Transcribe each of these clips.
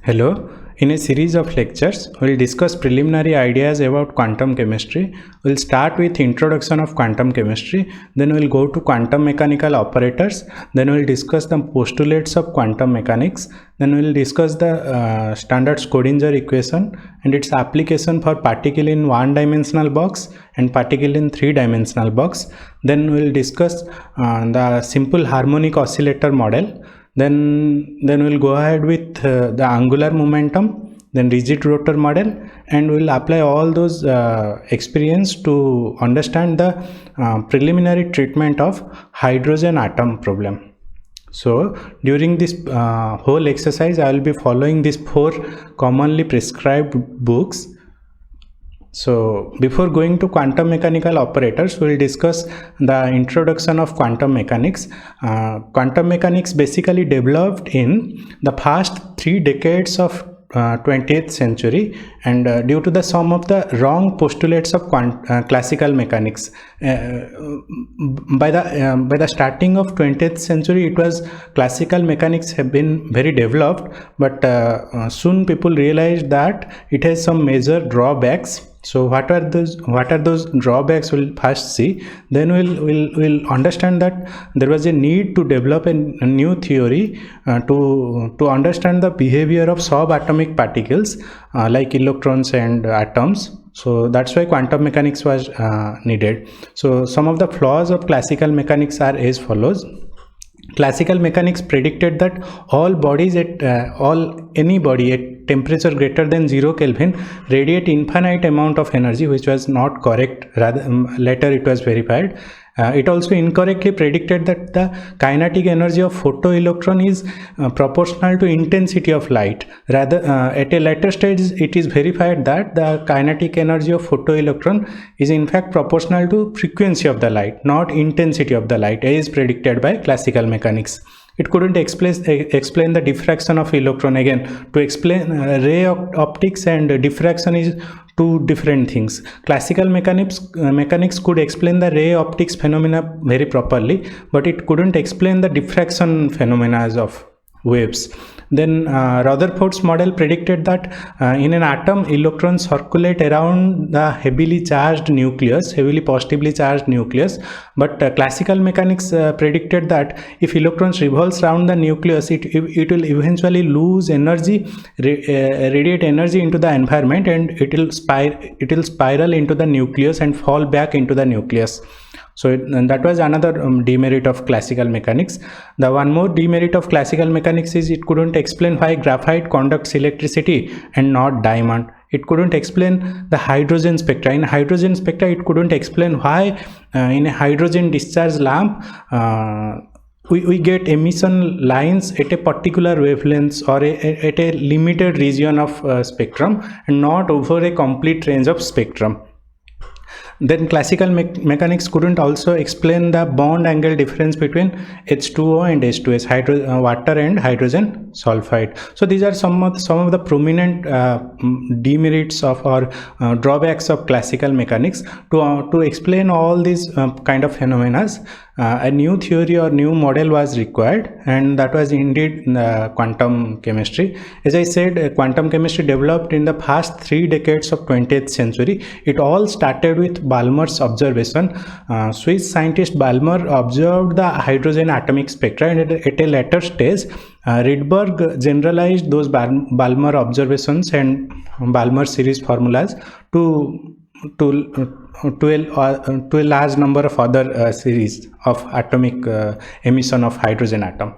Hello, in a series of lectures, we'll discuss preliminary ideas about quantum chemistry. We'll start with introduction of quantum chemistry, then we'll go to quantum mechanical operators, then we'll discuss the postulates of quantum mechanics, then we'll discuss the standard Schrodinger equation and its application for particle in one-dimensional box and particle in three-dimensional box. Then we'll discuss the simple harmonic oscillator model. Then we'll go ahead with the angular momentum, then rigid rotor model, and we'll apply all those experience to understand the preliminary treatment of hydrogen atom problem. So during this whole exercise, I will be following these 4 commonly prescribed books. So before going to quantum mechanical operators, we will discuss the introduction of quantum mechanics. Quantum mechanics basically developed in the past 3 decades of 20th century, and due to the some of the wrong postulates of classical mechanics. By the starting of 20th century, it was classical mechanics have been very developed, but soon people realized that it has some major drawbacks. So what are those drawbacks? We'll first see. Then we'll understand that there was a need to develop a new theory to understand the behavior of subatomic particles like electrons and atoms. So that's why quantum mechanics was needed. So some of the flaws of classical mechanics are as follows. Classical mechanics predicted that all bodies any body at temperature greater than 0 Kelvin radiate infinite amount of energy, which was not correct. Rather, later it was verified. It also incorrectly predicted that the kinetic energy of photoelectron is proportional to intensity of light. Rather, at a later stage, it is verified that the kinetic energy of photoelectron is in fact proportional to frequency of the light, not intensity of the light, as predicted by classical mechanics. It couldn't explain the diffraction of electron. Again, to explain ray optics and diffraction is 2 different things. Classical mechanics could explain the ray optics phenomena very properly, but it couldn't explain the diffraction phenomena of waves. Then Rutherford's model predicted that in an atom, electrons circulate around the heavily positively charged nucleus. But classical mechanics predicted that if electrons revolves around the nucleus, it will eventually lose energy, radiate energy into the environment, and it will spiral into the nucleus and fall back into the nucleus. So that was another demerit of classical mechanics. The one more demerit of classical mechanics is it couldn't explain why graphite conducts electricity and not diamond. It couldn't explain the hydrogen spectra. In hydrogen spectra, it couldn't explain why in a hydrogen discharge lamp we get emission lines at a particular wavelength or at a limited region of spectrum and not over a complete range of spectrum. Then classical mechanics couldn't also explain the bond angle difference between H2O and H2S, water and hydrogen sulfide. So these are some of the prominent demerits of or drawbacks of classical mechanics. To explain all these kind of phenomena, a new theory or new model was required, and that was indeed quantum chemistry. As I said, quantum chemistry developed in the past 3 decades of 20th century. It all started with Balmer's observation. Swiss scientist Balmer observed the hydrogen atomic spectra, and at a later stage, Rydberg generalized those Balmer observations and Balmer series formulas to a large number of other series of atomic emission of hydrogen atom.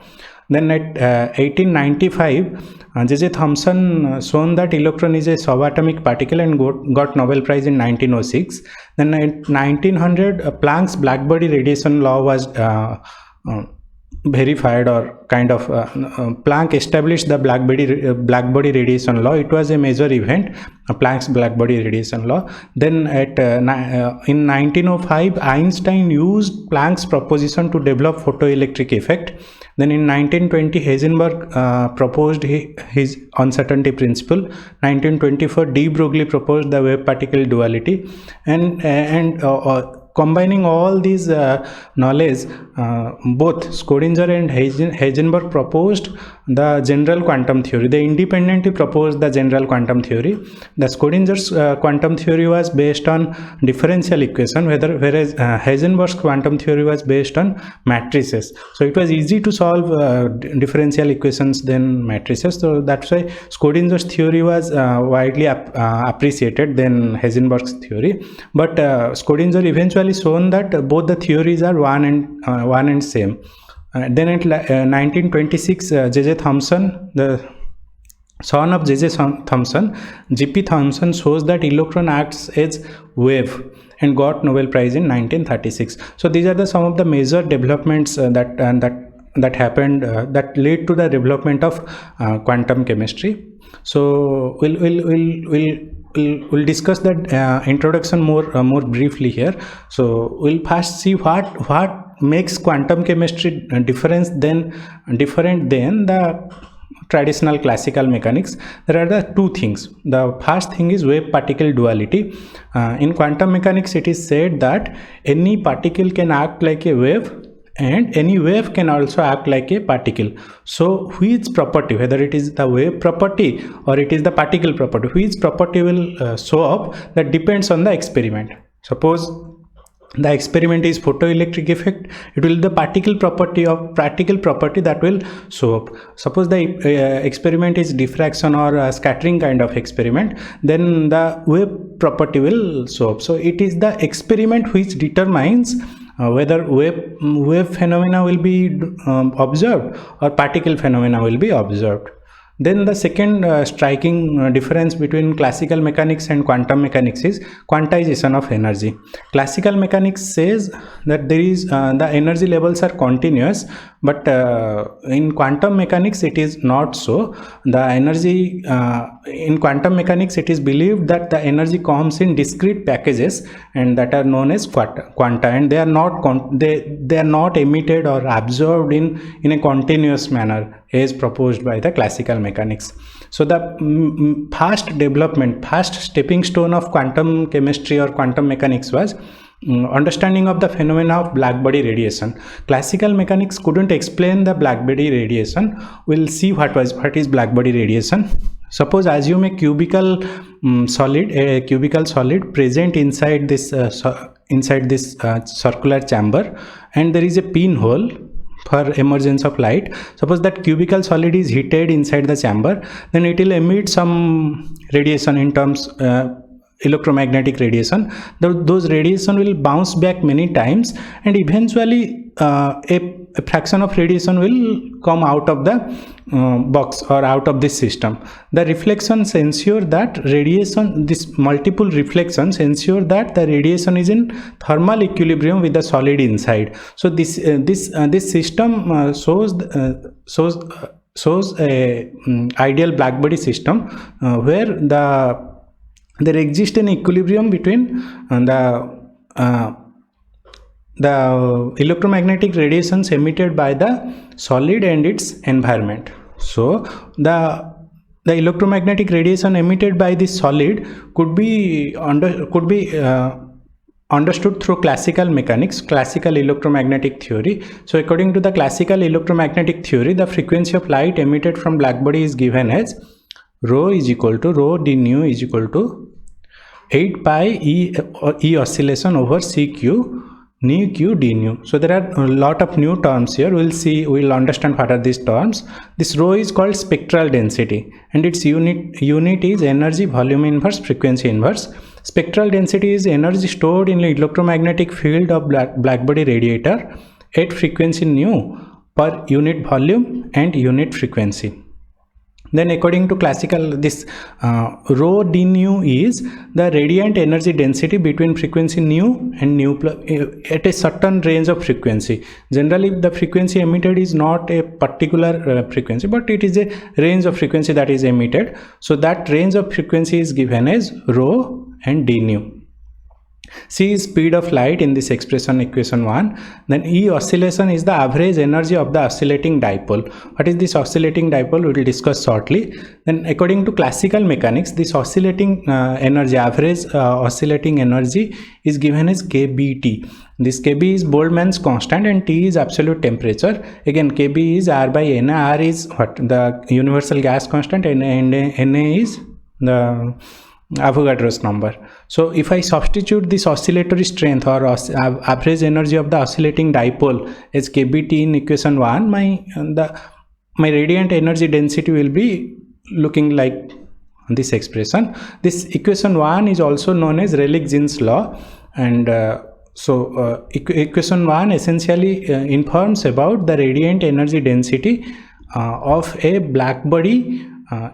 Then at 1895, J.J. Thomson shown that electron is a subatomic particle and got Nobel Prize in 1906. Then at 1900, Planck's blackbody radiation law was verified, or kind of Planck established the blackbody radiation law. It was a major event, Planck's blackbody radiation law. Then in 1905, Einstein used Planck's proposition to develop photoelectric effect. Then in 1920, Heisenberg proposed his uncertainty principle. 1924, de Broglie proposed the wave-particle duality, and combining all these knowledge, both Schrodinger and Heisenberg proposed the general quantum theory. They independently proposed the general quantum theory. The Schrodinger's quantum theory was based on differential equation, whereas Heisenberg's quantum theory was based on matrices. So it was easy to solve differential equations than matrices. So that's why Schrodinger's theory was widely appreciated than Heisenberg's theory. But Schrödinger eventually shown that both the theories are one and same. Then in 1926, J.J. Thomson, the son of J.J. Thomson, G.P. Thomson, shows that electron acts as wave and got Nobel Prize in 1936. So these are some of the major developments that happened that led to the development of quantum chemistry. So we'll discuss that introduction more briefly here. So we'll first see what makes quantum chemistry different than the traditional classical mechanics. There are the two things. The first thing is wave particle duality. In quantum mechanics, it is said that any particle can act like a wave and any wave can also act like a particle. So which property, whether it is the wave property or it is the particle property, which property will show up, that depends on the experiment. Suppose the experiment is photoelectric effect, it will the particle property that will show up. Suppose the experiment is diffraction or scattering kind of experiment, then the wave property will show up. So it is the experiment which determines whether wave phenomena will be observed or particle phenomena will be observed. Then the second striking difference between classical mechanics and quantum mechanics is quantization of energy. Classical mechanics says that there is the energy levels are continuous, but in quantum mechanics it is not so. The energy in quantum mechanics, it is believed that the energy comes in discrete packages and that are known as quanta, and they are not emitted or absorbed in a continuous manner as proposed by the classical mechanics. So the first stepping stone of quantum chemistry or quantum mechanics was understanding of the phenomena of blackbody radiation. Classical mechanics couldn't explain the blackbody radiation. We'll see what is blackbody radiation. Suppose assume a cubical solid present inside this circular chamber, and there is a pinhole for emergence of light. Suppose that cubical solid is heated inside the chamber, then it will emit some radiation in terms electromagnetic radiation. Those radiation will bounce back many times, and eventually a fraction of radiation will come out of the box or out of this system. The reflections ensure that these multiple reflections ensure that the radiation is in thermal equilibrium with the solid inside. So this system shows a ideal blackbody system where there exists an equilibrium between the electromagnetic radiations emitted by the solid and its environment. So the electromagnetic radiation emitted by this solid could be understood through classical mechanics, classical electromagnetic theory. So according to the classical electromagnetic theory, the frequency of light emitted from blackbody is given as rho d nu is equal to 8 pi e oscillation over CQ nu q d nu. So there are a lot of new terms here. We'll understand what are these terms. This rho is called spectral density, and its unit is energy volume inverse frequency inverse. Spectral density is energy stored in the electromagnetic field of blackbody radiator at frequency nu per unit volume and unit frequency. Then according to classical, this rho d nu is the radiant energy density between frequency nu and nu at a certain range of frequency. Generally the frequency emitted is not a particular frequency, but it is a range of frequency that is emitted. So that range of frequency is given as rho and d nu. C is speed of light in this expression, equation 1. Then E oscillation is the average energy of the oscillating dipole. What is this oscillating dipole? We will discuss shortly. Then according to classical mechanics, this oscillating energy, average oscillating energy is given as kBt. This Kb is Boltzmann's constant and T is absolute temperature. Again, Kb is R by Na. R is what? The universal gas constant, and Na is the Avogadro's number. So if I substitute this oscillatory strength or average energy of the oscillating dipole as Kbt in equation 1, my radiant energy density will be looking like this expression. This equation 1 is also known as Rayleigh-Jeans law, and equation 1 essentially informs about the radiant energy density of a black body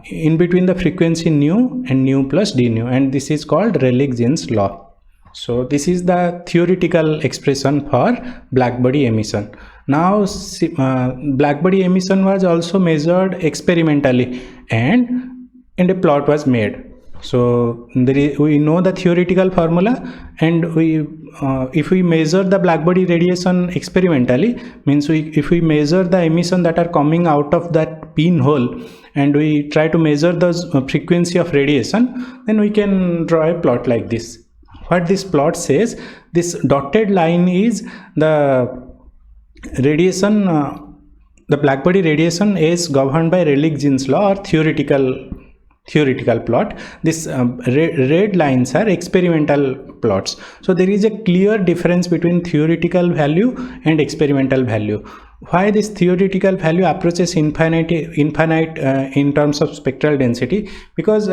in between the frequency nu and nu plus d nu, and this is called Rayleigh-Jeans law. So this is the theoretical expression for black body emission. Now black body emission was also measured experimentally, and a plot was made. So we know the theoretical formula, and if we measure the black body radiation experimentally, means if we measure the emission that are coming out of that pinhole and we try to measure the frequency of radiation, then we can draw a plot like this. What this plot says, this dotted line is the radiation, the black body radiation is governed by Rayleigh-Jeans law or theoretical plot. This red lines are experimental plots. So there is a clear difference between theoretical value and experimental value. Why this theoretical value approaches infinite in terms of spectral density? Because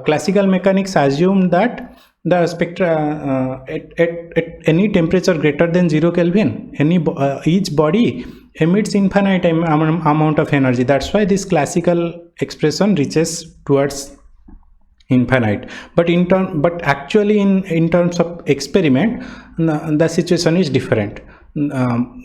classical mechanics assume that the spectra at any temperature greater than 0 Kelvin, each body emits infinite amount of energy. That's why this classical expression reaches towards infinite. But actually in terms of experiment, the situation is different.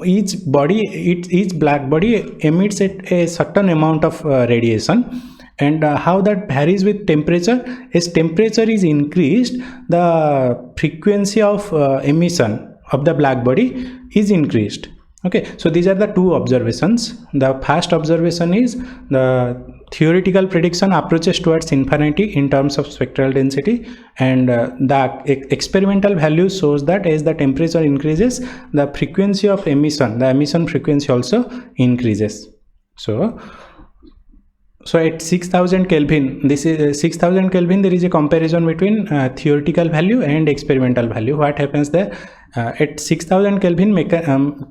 Each black body emits a certain amount of radiation, and how that varies with temperature. As temperature is increased, the frequency of emission of the black body is increased. Okay, so these are the two observations. The first observation is the theoretical prediction approaches towards infinity in terms of spectral density, and the experimental value shows that as the temperature increases, the frequency of emission, the emission frequency also increases. So at 6000 Kelvin, this is 6000 Kelvin, there is a comparison between theoretical value and experimental value. What happens there? At 6000 Kelvin,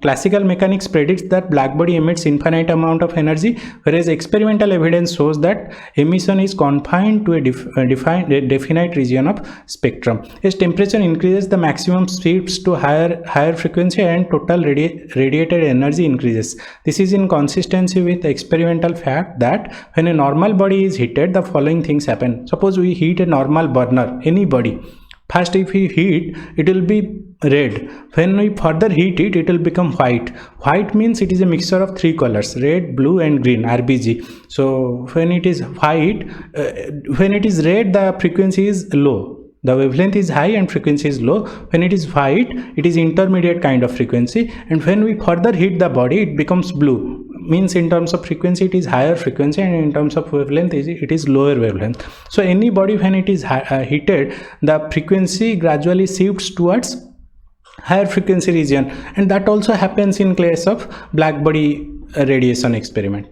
classical mechanics predicts that black body emits infinite amount of energy, whereas experimental evidence shows that emission is confined to a definite region of spectrum. As temperature increases, the maximum shifts to higher frequency and total radiated energy increases. This is in consistency with the experimental fact that when a normal body is heated, the following things happen. Suppose we heat a normal burner, any body. First, if we heat, it will be red. When we further heat it, it will become white. White means it is a mixture of three colors, red, blue and green, RBG. So when it is white, when it is red, the frequency is low. The wavelength is high and frequency is low. When it is white, it is intermediate kind of frequency. And when we further heat the body, it becomes blue. Means in terms of frequency, it is higher frequency, and in terms of wavelength, it is lower wavelength. So any body, when it is heated, the frequency gradually shifts towards higher frequency region, and that also happens in case of black body radiation experiment.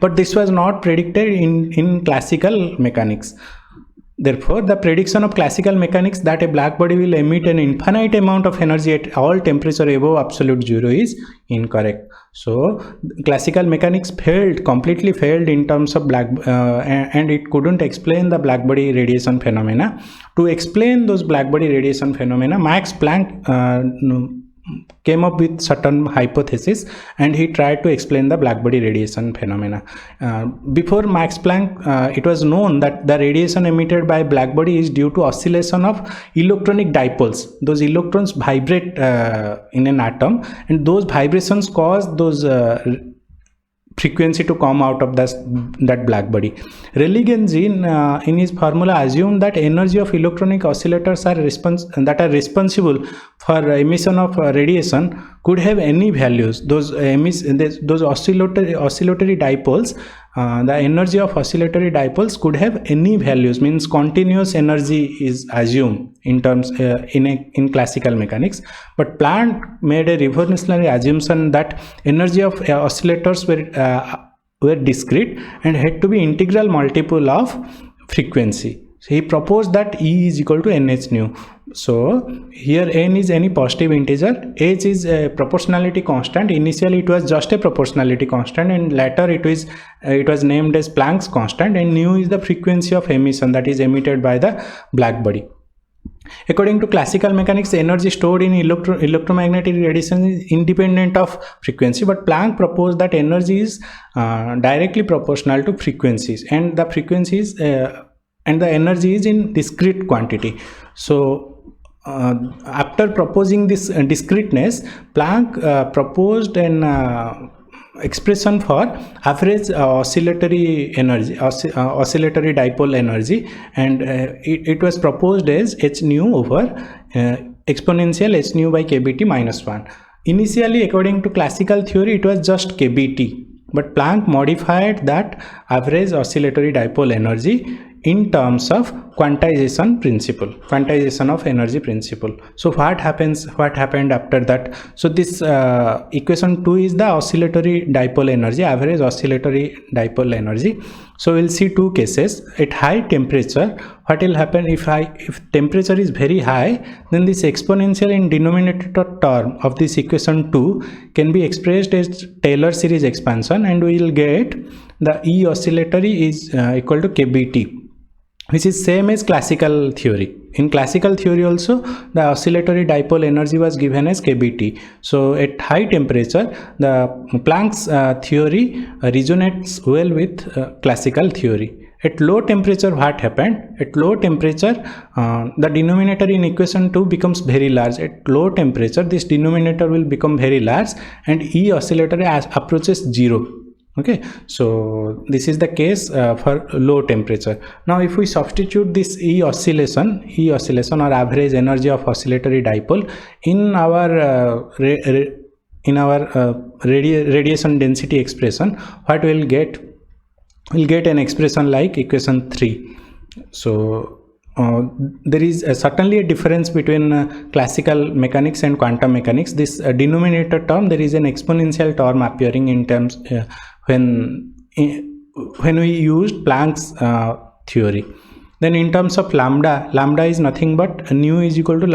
But this was not predicted in classical mechanics. Therefore, the prediction of classical mechanics that a black body will emit an infinite amount of energy at all temperature above absolute zero is incorrect. So classical mechanics completely failed in terms of and it couldn't explain the black body radiation phenomena. To explain those black body radiation phenomena, Max Planck came up with certain hypothesis, and he tried to explain the black body radiation phenomena. Before Max Planck, it was known that the radiation emitted by black body is due to oscillation of electronic dipoles. Those electrons vibrate in an atom, and those vibrations cause those frequency to come out of that black body. Rayleigh-Jeans in his formula assumed that energy of electronic oscillators that are responsible for emission of radiation could have any values. Those oscillatory dipoles, the energy of oscillatory dipoles could have any values, means continuous energy is assumed in terms in classical mechanics. But Planck made a revolutionary assumption that energy of oscillators were discrete and had to be integral multiple of frequency. So he proposed that E is equal to NH nu. So here n is any positive integer, h is a proportionality constant. Initially it was just a proportionality constant, and later it was named as Planck's constant, and nu is the frequency of emission that is emitted by the black body. According to classical mechanics, the energy stored in electromagnetic radiation is independent of frequency, but Planck proposed that energy is directly proportional to frequencies, and the frequencies and the energy is in discrete quantity. So after proposing this discreteness, Planck proposed an expression for average oscillatory energy, oscillatory dipole energy, and it was proposed as h nu over exponential h nu by kBt minus 1. Initially, according to classical theory, it was just kBt, but Planck modified that average oscillatory dipole energy in terms of quantization principle, quantization of energy principle. So what happened after that? So this equation 2 is the oscillatory dipole energy, average oscillatory dipole energy. So we'll see two cases. At high temperature, what will happen if temperature is very high, then this exponential in denominator term of this equation 2 can be expressed as Taylor series expansion, and we will get the E oscillatory is equal to kBt, which is same as classical theory. In classical theory also, the oscillatory dipole energy was given as kBt. So at high temperature, the Planck's theory resonates well with classical theory. At low temperature, what happened? At low temperature, the denominator in equation 2 becomes very large. At low temperature, this denominator will become very large, and E oscillatory approaches 0. Okay, so this is the case for low temperature. Now if we substitute this E oscillation or average energy of oscillatory dipole in our radiation density expression, what we'll get? We'll get an expression like equation 3. So there is certainly a difference between classical mechanics and quantum mechanics. This denominator term, there is an exponential term appearing in terms when we used Planck's theory. Then in terms of lambda is nothing but nu is equal to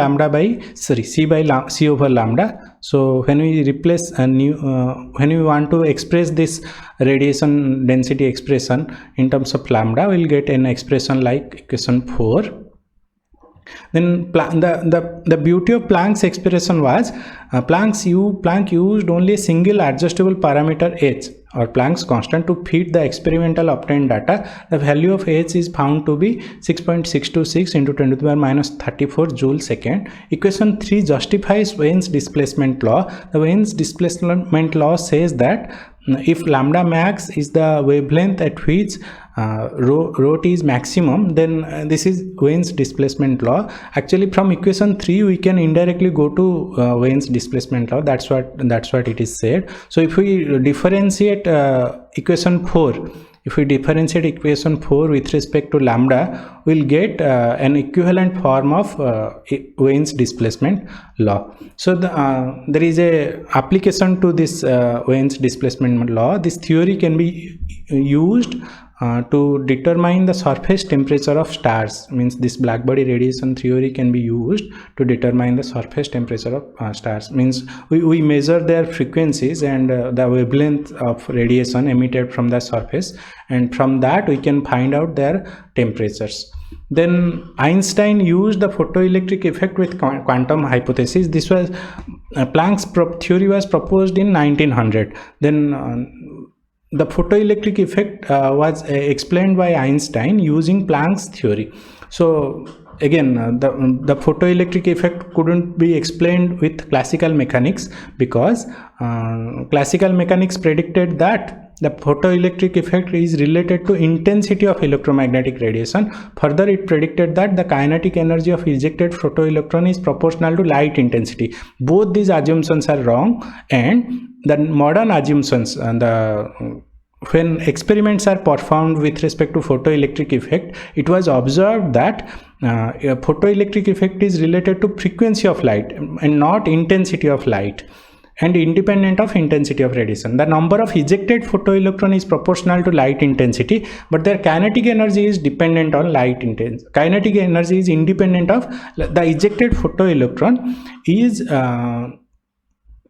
C over lambda. So when we replace when we want to express this radiation density expression in terms of lambda, we'll get an expression like equation 4. Then the beauty of Planck's expression was Planck used only a single adjustable parameter h, or Planck's constant, to feed the experimental obtained data. The value of h is found to be 6.626 into 10 to the power minus 34 joule second. Equation 3 justifies Wien's displacement law. The Wien's displacement law says that if lambda max is the wavelength at which rho t is maximum, then this is Wien's displacement law. Actually, from equation 3 we can indirectly go to Wien's displacement law. That's what it is said. So if we differentiate equation 4, with respect to lambda, we'll get an equivalent form of Wien's displacement law. So there is a application to this Wien's displacement law. This theory can be used to determine the surface temperature of stars. Means this blackbody radiation theory can be used to determine the surface temperature of stars. Means we measure their frequencies and the wavelength of radiation emitted from the surface, and from that we can find out their temperatures. Then Einstein used the photoelectric effect with quantum hypothesis. This was Planck's theory was proposed in 1900. Then the photoelectric effect was explained by Einstein using Planck's theory. So again, the photoelectric effect couldn't be explained with classical mechanics, because classical mechanics predicted that the photoelectric effect is related to intensity of electromagnetic radiation. Further, it predicted that the kinetic energy of ejected photoelectron is proportional to light intensity. Both these assumptions are wrong, and the modern assumptions and when experiments are performed with respect to photoelectric effect, it was observed that a photoelectric effect is related to frequency of light and not intensity of light, and independent of intensity of radiation. The number of ejected photoelectron is proportional to light intensity, but their kinetic energy is dependent on light intensity. Kinetic energy is independent of the ejected photoelectron is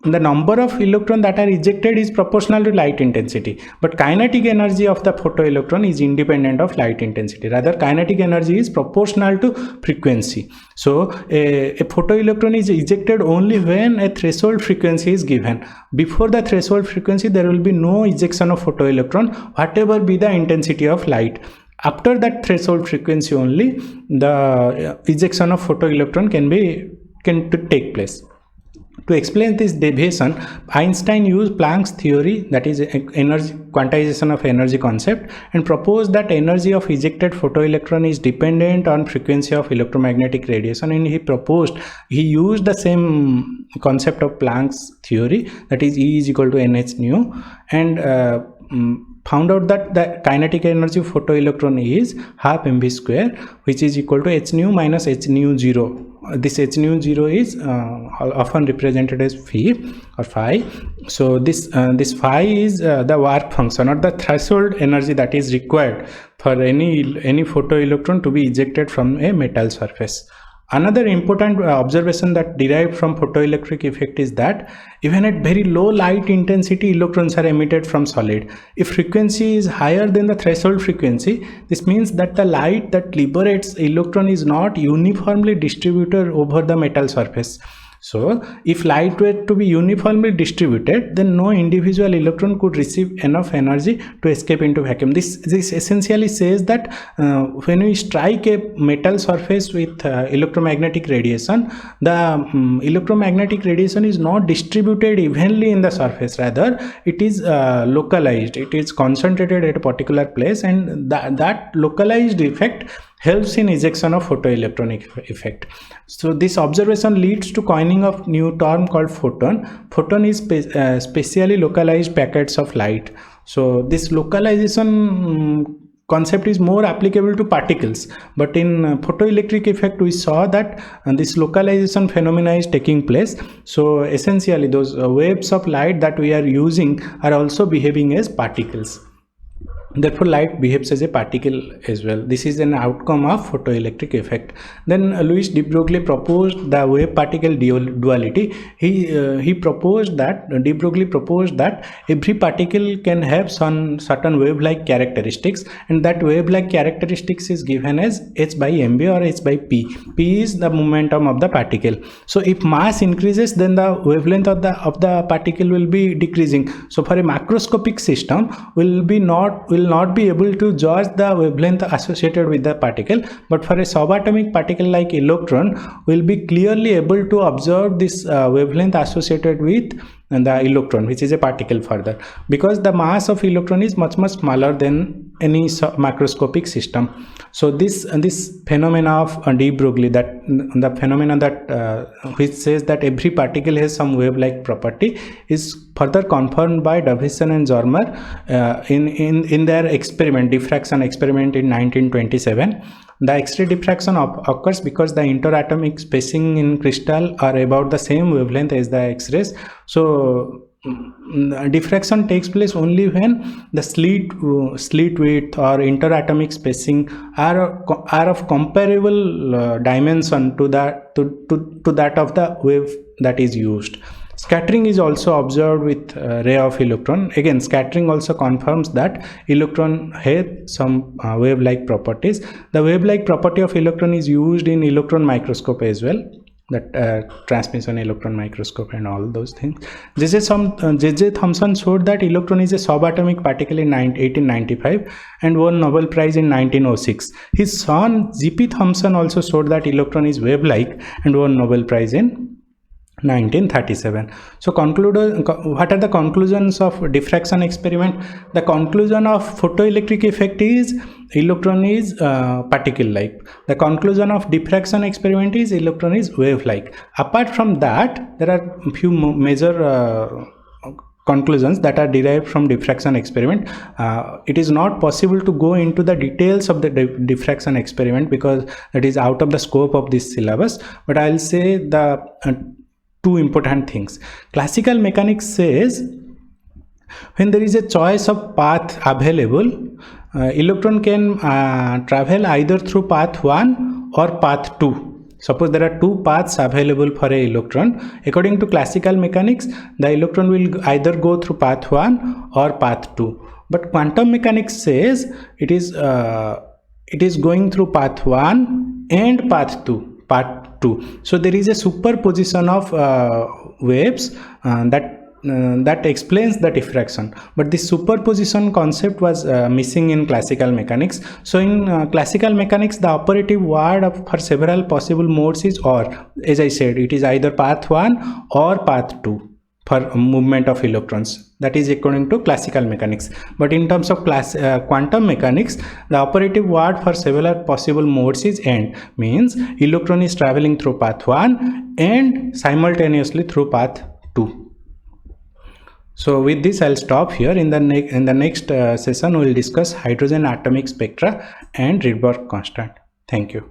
the number of electrons that are ejected is proportional to light intensity, but kinetic energy of the photoelectron is independent of light intensity. Rather, kinetic energy is proportional to frequency. So a photoelectron is ejected only when a threshold frequency is given. Before the threshold frequency, there will be no ejection of photoelectron, whatever be the intensity of light. After that threshold frequency only, the ejection of photoelectron can take place. To explain this deviation, Einstein used Planck's theory, that is energy quantization of energy concept, and proposed that energy of ejected photoelectron is dependent on frequency of electromagnetic radiation, and he used the same concept of Planck's theory, that is E is equal to nh nu, and found out that the kinetic energy of photoelectron is half mv square, which is equal to h nu minus h nu 0. This h nu 0 is often represented as phi or phi. So this phi is the work function or the threshold energy that is required for any photoelectron to be ejected from a metal surface. Another important observation that derived from photoelectric effect is that even at very low light intensity, electrons are emitted from solid. If frequency is higher than the threshold frequency, this means that the light that liberates electron is not uniformly distributed over the metal surface. So if light were to be uniformly distributed, then no individual electron could receive enough energy to escape into vacuum. This essentially says that when we strike a metal surface with electromagnetic radiation, the electromagnetic radiation is not distributed evenly in the surface. Rather, it is localized. It is concentrated at a particular place, and that localized effect helps in ejection of photoelectronic effect. So this observation leads to coining of new term called photon. Photon is specially localized packets of light. So this localization concept is more applicable to particles, but in photoelectric effect we saw that this localization phenomena is taking place. So essentially those waves of light that we are using are also behaving as particles. Therefore, light behaves as a particle as well. This is an outcome of photoelectric effect. Then Louis de Broglie proposed the wave-particle duality. De Broglie proposed that every particle can have some certain wave-like characteristics, and that wave-like characteristics is given as h by mv or h by p. P is the momentum of the particle. So if mass increases, then the wavelength of the particle will be decreasing. So for a macroscopic system, will not be able to judge the wavelength associated with the particle, but for a subatomic particle like electron, will be clearly able to observe this wavelength associated with the electron, which is a particle further, because the mass of electron is much smaller than any macroscopic system. So this phenomena of de Broglie, that the phenomena that which says that every particle has some wave-like property, is further confirmed by Davisson and Zormer in their experiment, diffraction experiment in 1927. The X-ray diffraction occurs because the interatomic spacing in crystal are about the same wavelength as the X-rays. So diffraction takes place only when the slit width or interatomic spacing are of comparable dimension to that of the wave that is used. Scattering is also observed with ray of electron. Again, scattering also confirms that electron has some wave-like properties. The wave-like property of electron is used in electron microscope as well, that transmission electron microscope and all those things. J.J. Thomson showed that electron is a subatomic particle in 1895 and won Nobel Prize in 1906. His son J.P. Thomson also showed that electron is wave-like and won Nobel Prize in 1937. So what are the conclusions of diffraction experiment? The conclusion of photoelectric effect is electron is particle-like. The conclusion of diffraction experiment is electron is wave-like. Apart from that, there are a few major conclusions that are derived from diffraction experiment. It is not possible to go into the details of the diffraction experiment because it is out of the scope of this syllabus, but I'll say the two important things. Classical mechanics says when there is a choice of path available, electron can travel either through path 1 or path 2. Suppose there are two paths available for a electron. According to classical mechanics, the electron will either go through path 1 or path 2. But quantum mechanics says it is going through path 1 and path 2. So there is a superposition of waves that explains the diffraction, but this superposition concept was missing in classical mechanics. So in classical mechanics, the operative word for several possible modes is or. As I said, it is either path 1 or path 2 for movement of electrons. That is according to classical mechanics. But in terms of quantum mechanics, the operative word for several possible modes is and, means electron is traveling through path 1 and simultaneously through path 2. So with this, I'll stop here. In the next session, we will discuss hydrogen atomic spectra and Rydberg constant. Thank you.